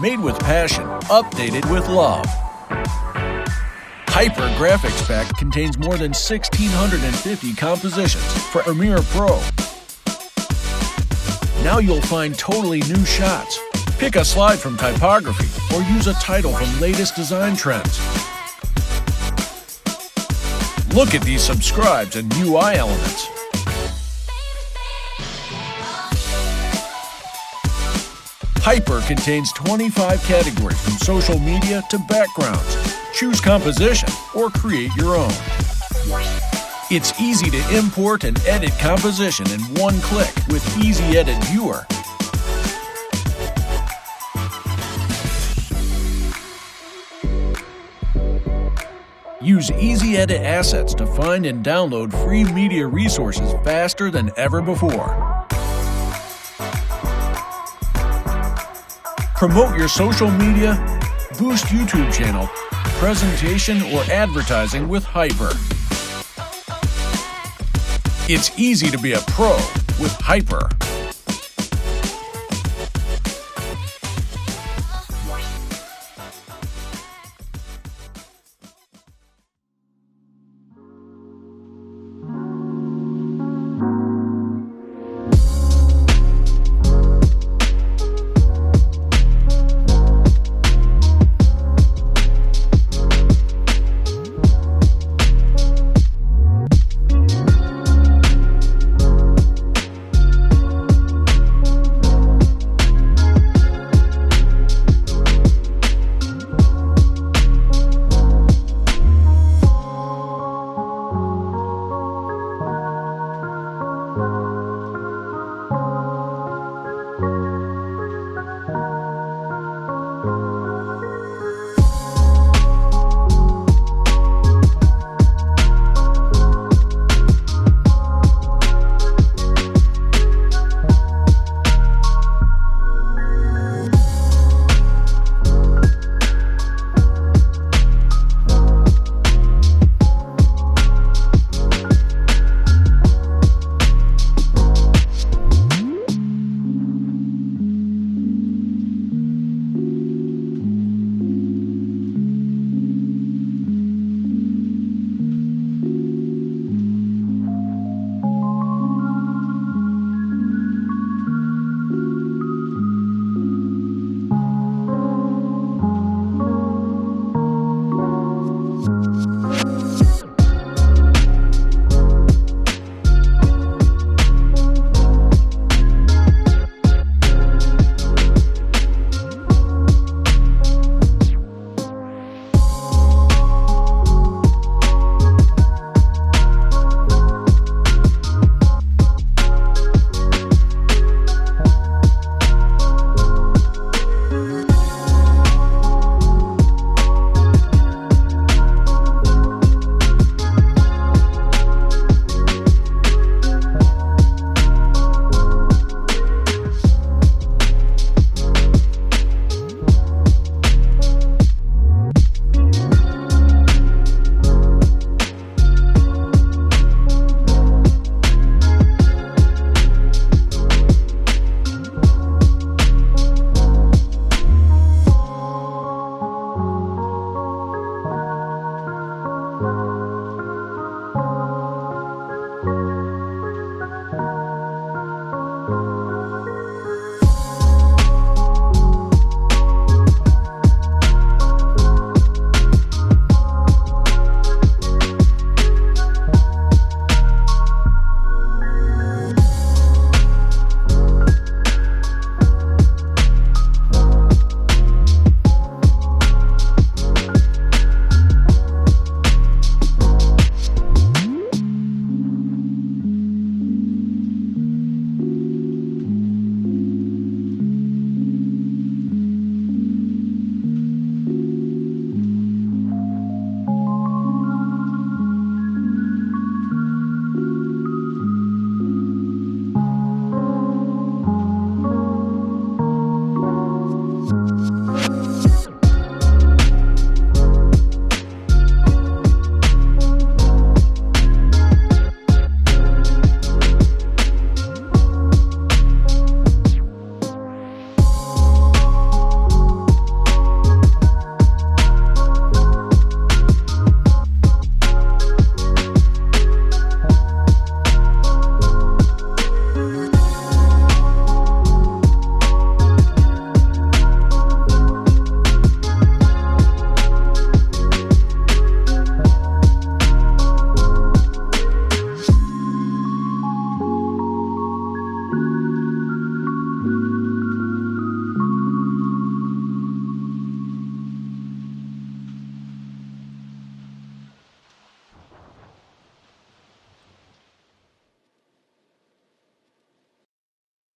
Made with passion, updated with love. Hyper Graphics Pack contains more than 1,650 compositions for Premiere Pro. Now you'll find totally new shots. Pick a slide from typography or use a title from latest design trends. Look at these subscribes and UI elements. Hyper contains 25 categories from social media to backgrounds. Choose composition or create your own. It's easy to import and edit composition in one click with EasyEdit Viewer. Use EasyEdit assets to find and download free media resources faster than ever before. Promote your social media, boost YouTube channel, presentation, or advertising with Hyper. It's easy to be a pro with Hyper.